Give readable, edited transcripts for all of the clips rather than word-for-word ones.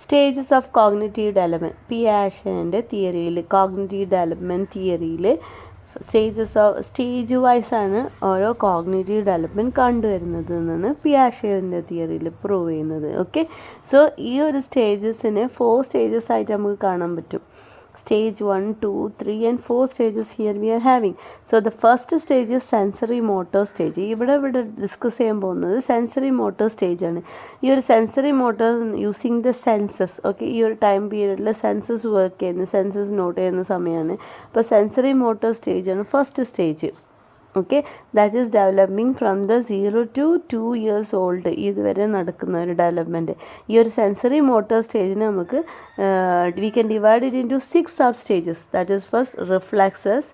Stages of cognitive development പിയാഷേൻ്റെ തിയറിയിൽ cognitive development തിയറിയിൽ stage വൈസാണ് ഓരോ കോഗ്നിറ്റീവ് ഡെവലപ്മെൻറ്റ് കണ്ടുവരുന്നത് എന്നാണ് പിയാഷേൻ്റെ തിയറിയിൽ പ്രൂവ് ചെയ്യുന്നത്. ഓക്കെ, സോ ഈ ഒരു സ്റ്റേജസിനെ 4 സ്റ്റേജസ് ആയിട്ട് നമുക്ക് കാണാൻ പറ്റും. Stage 1, 2, 3 and 4 stages here we are having. So the first stage is sensory motor stage. ഇവിടെ ഡിസ്കസ് ചെയ്യാൻ പോകുന്നത് സെൻസറി മോട്ടോർ സ്റ്റേജ് ആണ്. ഈ ഒരു sensory motor using the census. Okay, ഈ ഒരു ടൈം പീരീഡിൽ സെൻസസ് വർക്ക് ചെയ്യുന്ന സെൻസസ് നോട്ട് ചെയ്യുന്ന സമയമാണ്. അപ്പോൾ സെൻസറി മോട്ടോർ സ്റ്റേജ് ആണ് first stage. Okay, that is developing from the 0 to 2 years old ഇതുവരെ നടക്കുന്ന ഒരു ഡെവലപ്മെൻറ്റ്. ഈ ഒരു സെൻസറി മോട്ടോർ സ്റ്റേജിനെ നമുക്ക് we can divide it into 6 sub stages. That is first reflexes,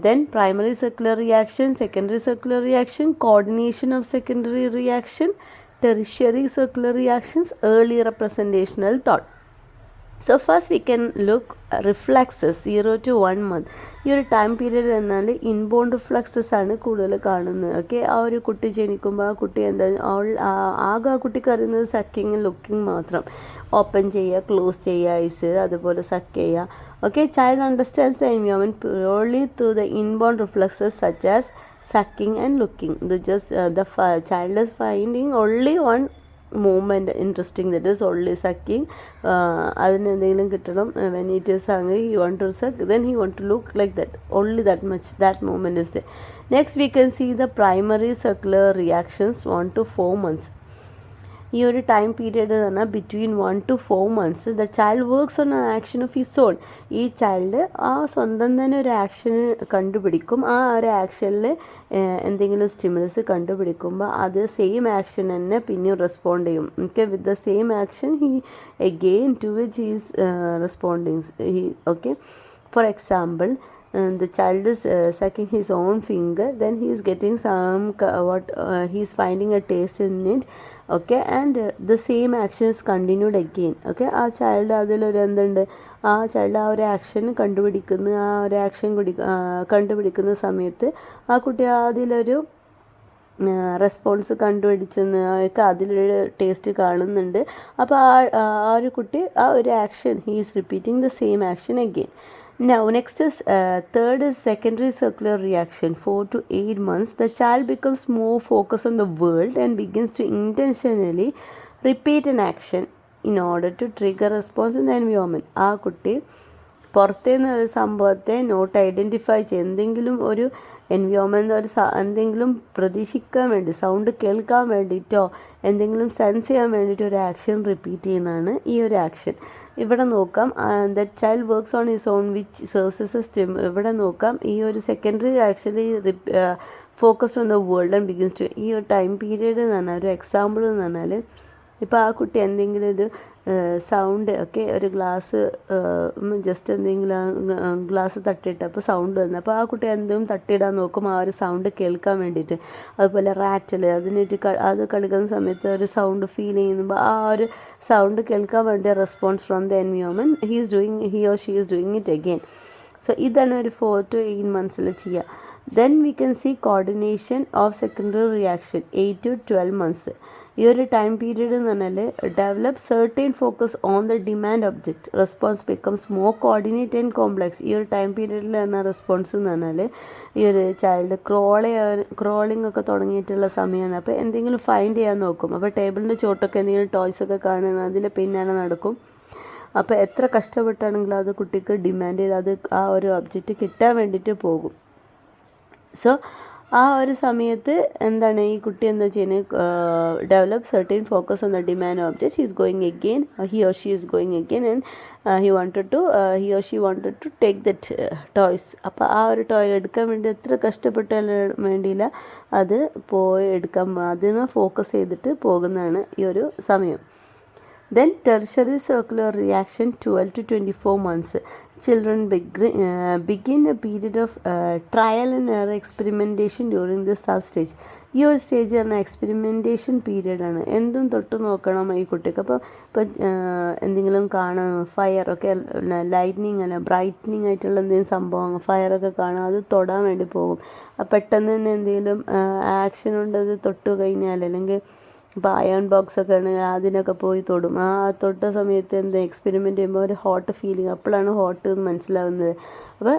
then primary circular reaction, secondary circular reaction, coordination of secondary reaction, tertiary circular reactions, early representational thought. So first we can look reflexes 0 to 1 month. ഈ ഒരു time period എന്നാൽ inborn reflexes ആണ് കൂടുതൽ കാണുന്നത്. Okay, ആ ഒരു കുട്ടി ജനിക്കുമ്പോൾ ആ കുട്ടി എന്താ ആകെ ആ കുട്ടിക്ക് അറിയുന്നത് സക്കിങ് ലുക്കിങ് മാത്രം. ഓപ്പൺ ചെയ്യുക, ക്ലോസ് ചെയ്യുക ഐസ്, അതുപോലെ സക്ക് ചെയ്യുക. Okay, child understands the environment purely through the inborn reflexes such as sucking and looking. The child is finding only one movement interesting, that is only sucking. അതിന് എന്തെങ്കിലും കിട്ടണം. When it is hungry he want to suck, then he want to look, like that, only that much, that movement is there. Next we can see the primary circular reactions 1 to 4 months. ഈ ഒരു time period എന്ന് പറഞ്ഞാൽ between 1 to 4 months the child works on action of his own. ഈ child ആ സ്വന്തം തന്നെ ഒരു action കണ്ടുപിടിക്കും. ആ ഒരു ആക്ഷനിൽ എന്തെങ്കിലും സ്റ്റിമുലസ് കണ്ടുപിടിക്കുമ്പോൾ അത് സെയിം ആക്ഷൻ തന്നെ പിന്നെയും റെസ്പോണ്ട് ചെയ്യും. Okay, with the same action he again to which he is responding. Okay, for example, the child is sucking his own finger, then he is getting some he is finding a taste in it. Okay, and the same action is continued again. Okay, ആ child അതിലൊരു എന്തുണ്ട്, ആ child ആ ഒരു action കണ്ടുപിടിക്കുന്ന ആ ഒരു action കണ്ടുപിടിക്കുന്ന സമയത്ത് ആ കുട്ടി അതിലൊരു റെസ്പോൺസ് കണ്ടുപിടിച്ചെന്ന് അവർക്ക് അതിലൊരു ടേസ്റ്റ് കാണുന്നുണ്ട്. അപ്പോൾ ആ ഒരു കുട്ടി ആ ഒരു action he is repeating the same action again. Now next is third is secondary circular reaction 4 to 8 months. The child becomes more focused on the world and begins to intentionally repeat an action in order to trigger response in the environment. ആ കുട്ടി പുറത്തുനിന്ന് ഒരു സംഭവത്തെ not identify ചെയ്ത് എന്തെങ്കിലും ഒരു environment എന്തെങ്കിലും പ്രതീക്ഷിക്കാൻ വേണ്ടി, സൗണ്ട് കേൾക്കാൻ വേണ്ടിയിട്ടോ എന്തെങ്കിലും സെൻസ് ചെയ്യാൻ വേണ്ടിയിട്ട് ഒരു ആക്ഷൻ റിപ്പീറ്റ് ചെയ്യുന്നതാണ് ഈ ഒരു ആക്ഷൻ. ഇവിടെ നോക്കാം, the child works on his own which serves system. ഇവിടെ നോക്കാം, ഈ ഒരു secondary actually focused on the world and begins to. ഈ ഒരു ടൈം പീരീഡ് എന്ന് പറഞ്ഞാൽ ഒരു എക്സാമ്പിൾ എന്ന് പറഞ്ഞാൽ, ഇപ്പോൾ ആ കുട്ടി എന്തെങ്കിലും ഒരു സൗണ്ട്, ഓക്കെ, ഒരു ഗ്ലാസ് ജസ്റ്റ് എന്തെങ്കിലും ഗ്ലാസ് തട്ടിയിട്ട് അപ്പോൾ സൗണ്ട് വന്നു, അപ്പോൾ ആ കുട്ടി എന്തെങ്കിലും തട്ടിയിടാൻ നോക്കും ആ ഒരു സൗണ്ട് കേൾക്കാൻ വേണ്ടിയിട്ട്. അതുപോലെ റാറ്റൽ അതിനായിട്ട് അത് കളിക്കുന്ന സമയത്ത് ഒരു സൗണ്ട് ഫീൽ ചെയ്യുമ്പോൾ ആ ഒരു സൗണ്ട് കേൾക്കാൻ വേണ്ടി response from the environment he or she is doing it again. So ഇതാണ് ഒരു 4 to 8 months ചെയ്യുക. Then we can see coordination of secondary reaction 8 to 12 months. ഈ ഒരു ടൈം പീരീഡ് എന്ന് പറഞ്ഞാൽ develop certain focus on the demand object, response becomes more coordinate and complex. ഈ ഒരു time പീരീഡിൽ പറഞ്ഞ റെസ്പോൺസ് എന്ന് പറഞ്ഞാൽ ഈ ഒരു ചൈൽഡ് ക്രോളിംഗ് ഒക്കെ തുടങ്ങിയിട്ടുള്ള സമയമാണ്. അപ്പോൾ എന്തെങ്കിലും ഫൈൻഡ് ചെയ്യാൻ നോക്കും. അപ്പോൾ ടേബിളിൻ്റെ ചോട്ടൊക്കെ എന്തെങ്കിലും ടോയ്സ് ഒക്കെ കാണുന്നത് അതിൻ്റെ പിന്നാലെ നടക്കും. അപ്പോൾ എത്ര കഷ്ടപ്പെട്ടാണെങ്കിലും അത് കുട്ടിക്ക് ഡിമാൻഡ് ചെയ്ത് അത് ആ ഒരു ഒബ്ജക്റ്റ് കിട്ടാൻ വേണ്ടിയിട്ട് പോകും. സോ ആ ഒരു സമയത്ത് എന്താണ് ഈ കുട്ടി എന്താ ചെയ്യുന്നത്, develop certain focus on the demand object. He or she is going again and he or she wanted to take that toys. അപ്പോൾ ആ ഒരു ടോയ് എടുക്കാൻ വേണ്ടി എത്ര കഷ്ടപ്പെട്ടാലും വേണ്ടിയില്ല, അത് പോയി എടുക്കാൻ അതിനെ ഫോക്കസ് ചെയ്തിട്ട് പോകുന്നതാണ് ഈ ഒരു സമയം. Then tertiary circular reaction 12 to 24 months. Children begin a period of trial and error experimentation during this sub-stage. ഈ ഒരു സ്റ്റേജ് പറഞ്ഞാൽ എക്സ്പെരിമെൻറ്റേഷൻ പീരീഡാണ്. എന്തും തൊട്ട് നോക്കണം ഈ കുട്ടിക്ക്. അപ്പോൾ എന്തെങ്കിലും കാണാം, ഫയറൊക്കെ ലൈറ്റ്നിങ് അല്ല ബ്രൈറ്റ്നിങ് ആയിട്ടുള്ള എന്തെങ്കിലും സംഭവം ഫയറൊക്കെ കാണാം, അത് തൊടാൻ വേണ്ടി പോകും. പെട്ടെന്ന് തന്നെ എന്തെങ്കിലും ആക്ഷൻ ഉണ്ട് അത് തൊട്ട് കഴിഞ്ഞാൽ അല്ലെങ്കിൽ ഇപ്പോൾ അയൺ ബോക്സ് ഒക്കെ ആണെങ്കിൽ അതിനൊക്കെ പോയി തൊടും. ആ തൊട്ട സമയത്ത് എന്താ എക്സ്പെരിമെൻ്റ് ചെയ്യുമ്പോൾ ഒരു ഹോട്ട് ഫീലിംഗ്, അപ്പോഴാണ് ഹോട്ട് എന്ന് മനസ്സിലാവുന്നത്. അപ്പോൾ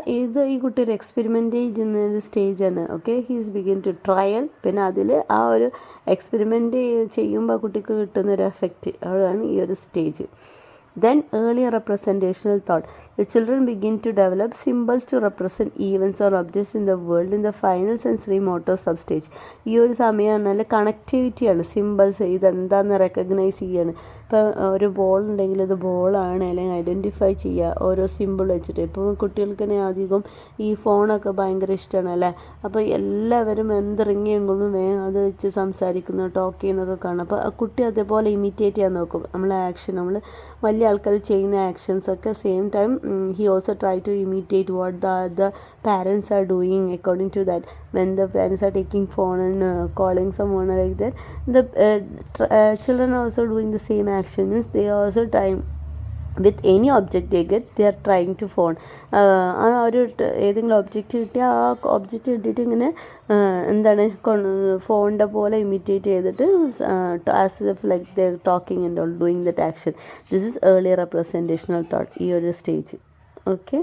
ഈ കുട്ടി ഒരു എക്സ്പെരിമെൻ്റ് ചെയ്യുന്ന ഒരു സ്റ്റേജാണ്. Okay, he's begin to trial. പിന്നെ അതിൽ ആ ഒരു എക്സ്പെരിമെൻ്റ് ചെയ്യുമ്പോൾ ആ കുട്ടിക്ക് കിട്ടുന്നൊരു എഫക്റ്റ്, അതാണ് ഈ ഒരു stage. Then earlier representational thought. The children begin to develop symbols to represent events or objects in the world in the final sensory motor substage. ഈ ഒരു സമയം പറഞ്ഞാൽ കണക്ടിവിറ്റിയാണ്. സിമ്പിൾസ് ഇതെന്താണെന്ന് റെക്കഗ്നൈസ് ചെയ്യാണ്. ഇപ്പോൾ ഒരു ബോൾ ഉണ്ടെങ്കിൽ ഇത് ബോളാണ് അല്ലെങ്കിൽ ഐഡൻറ്റിഫൈ ചെയ്യുക ഓരോ സിമ്പിൾ വെച്ചിട്ട്. ഇപ്പോൾ കുട്ടികൾക്ക് തന്നെ അധികം ഈ ഫോണൊക്കെ ഭയങ്കര ഇഷ്ടമാണ് അല്ലേ. അപ്പോൾ എല്ലാവരും എന്ത് റിങ് ചെയ്യുമ്പോഴും വേഗം അത് വെച്ച് സംസാരിക്കുന്നു, ടോക്ക് ചെയ്യുന്നതൊക്കെ കാണാം. അപ്പോൾ ആ കുട്ടി അതേപോലെ ഇമിറ്റേറ്റ് ചെയ്യാൻ നോക്കും. നമ്മൾ ആക്ഷൻ, നമ്മൾ വലിയ ആൾക്കാർ ചെയ്യുന്ന ആക്ഷൻസ് ഒക്കെ same time he also try to imitate what the parents are doing according to that. When the parents are taking phone and calling someone like that, the children are also doing the same actions. They are also trying with any object they get, they are trying to phone. ആ ഒരു ഏതെങ്കിലും object കിട്ടിയാൽ ആ object കിട്ടിയിട്ട് ഇങ്ങനെ എന്താണ് ഫോണിൻ്റെ പോലെ ഇമിറ്റേറ്റ് ചെയ്തിട്ട് as if like the talking and all doing that action. This is earlier representational thought, ഈ ഒരു സ്റ്റേജ്. ഓക്കെ.